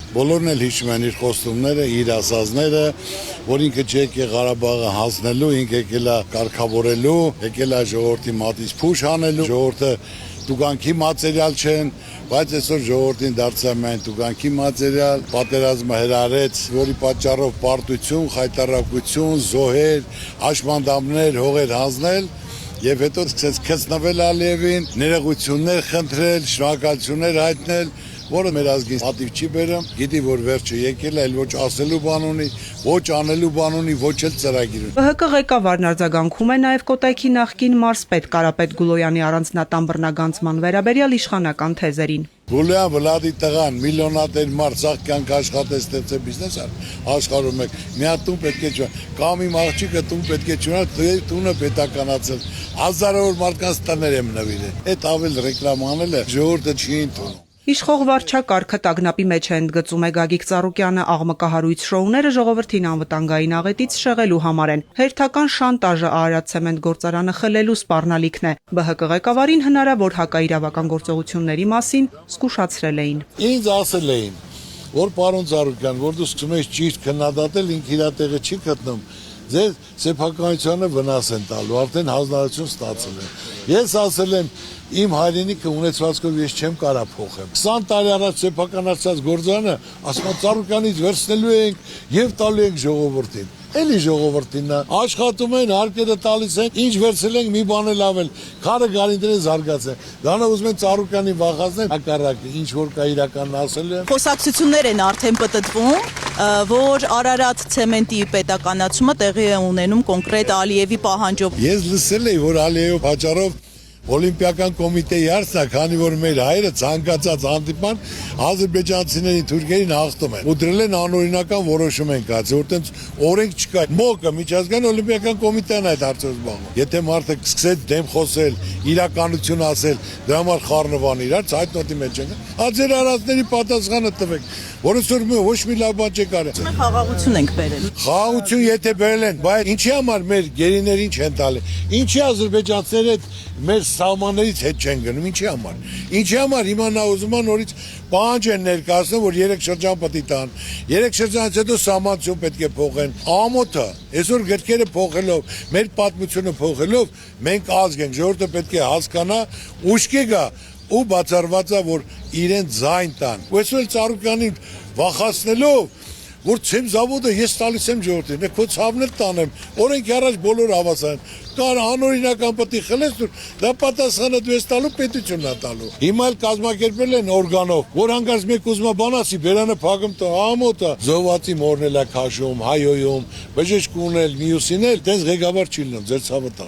Բոլորն էլ հիշում են իր խոստումները, իր ասածները, որ ինքը չեկե Ղարաբաղը հանձնելու, ինքը եկել է կարգավորելու, եկել է ժողովրդի մատից փուշ հանելու, ժողովուրդը տուգանքի մատերիալ չեն, բայց այսօր ժողովրդին դարձավ միայն տուգանքի մատերիալ, պատերազմը հրարեց, որի պատճառով պարտություն, խայտառակություն, զոհեր, հաշմանդամներ, հողեր հանձնել եւ հետո սկսեց քծնվել Ալիևին, ներողություններ խնդրել, շնորհակալություններ հայտնել, որը մեր ազգին պատիվ չի բերում, գիտի որ վերջը եկել է, ոչ ասելու բան ունի, ոչ անելու բան ունի, ոչ էլ ծրագիր ունի։ ՀՀԿ ղեկավարն արձագանքում է նաև Կոտայքի նախկին մարզպետ Կարապետ Գուլոյանի առանձնատան բռնագանձման վերաբերյալ իշխանական թեզերին։ Գուլյան Վլադի տղան միլիոնատեր մարդ ցախ կյանք աշխատեց, ստեղծեց բիզնես աշխարհում եք։ Մի հատ տուն պետք է չունենա, կամ իմ աղջիկը տուն պետք է չունենա, տունը պետականացել։ Հազարավոր մարդկանց տներ եմ նվիրել։ Այդ ավել ռեկլամ անելը ժողովուրդը չի ընդունում։ Իշխող վարչակարգը տագնապի մեջ է ընդգծում է Գագիկ Ծառուկյանը աղմկահարույց շոուները ժողովրդին անվտանգային աղետից շեղելու համար են։ Հերթական շանտաժը Արարատ ցեմենտ գործարանը խլելու սպառնալիքն է։ ԲՀԿ ղեկավարին հնարավոր հակաիրավական գործողությունների մասին զգուշացրել էին։ Ինձ ասել էին, որ պարոն Ծառուկյան, որ դու սկսում ես ճիշտ քննադատել, ինքը իր տեղը չի գտնում։ Ձեր սեփականությանը վնաս են տալու, արդեն հանձնարարություն ստացել են։ Ես ասել եմ, իմ հայրենիքը ունեցվածքով ես չեմ կարա փոխեմ։ 20 տարի առաջ սեփականացած գործարանը ասում Ծառուկյանից վերցնելու ենք եւ տալու ենք ժողովրդին։ Էլի ժողովրդինն է, աշխատում են, հարկերը տալիս են, ինչ վերցել ենք մի բան էլ ավել, քարը գարիններեն զարգացել։ Դրանով ուզում են Ծառուկյանին վախեցնել, հակառակը ինչ որ կա իրականն ասել են։ Խոսակցություններ են արդեն պտտվում, որ Արարատ ցեմենտի պետականացումը տեղի է ունենում կոնկրետ Ալիևի պահանջով։ Ես լսել եմ, որ Ալիևի պատճառով Օլիմպիական կոմիտեի հարցն է, քանի որ մեր հայերը ցանկացած հանդիպման ադրբեջանցիներին, թուրքերին հաղթում են։ Ու դրել են անօրինական որոշում են կայացել, որտեղ օրենք չկա։ ՄՕԿ-ը միջազգային օլիմպիական կոմիտեն այդ հարցով զբաղվում։ Եթե մարդը սկսեց դեմ խոսել, իրականություն ասել, դրա համար խառնվան իրար, ցայտնոտի մեջ են։ Ձեր արածների պատասխանը տվեք, որոնց ոչ մի լավ բան չեք արել։ Խաղաղություն ենք բերել։ Խաղաղություն եթե բերել են, բայց ինչի համար մեր գերիներին չեն տալի։ Ինչի ադրբեջանցիները մեր սահմաններից հետ չեն գնում, ինչի համար։ Ինչի համար հիմա նա ուզում է նորից պահանջ են ներկայացնում, որ 3 շրջան պետք է տան։ 3 շրջանից հետո սահմանություն պետք է փոխեն։ Ամոթը, այսօր գրքերը փոխելով, մեր պատմությունը փոխելով, մենք ազգ ենք, ժողովուրդը պետք է հասկանա, ուշքի գա ու բացառված է, որ իրեն ձայն տան։ Ու այսօր Ծառուկյանին վախացնելով որ ցեմ զավոդը ես տալիս եմ ժողովրդին, քո ցավն էլ տանեմ, օրենք առաջ բոլոր հավասար են, կար անօրինական պետք է խլես, դա պատասխանը դու ես տալու, պետությունն է տալու։ Հիմա էլ կազմակերպել են օրգանով, որ հանկարծ մեկ ուզում է բան ասի, բերանը փակում տա, ամոթը, զոհվածի մորն էլ է քաշում, հայոյում, բժիշկ ունել, մյուսին էլ, դες ղեկավար չի լինում, ձեր ցավը տան։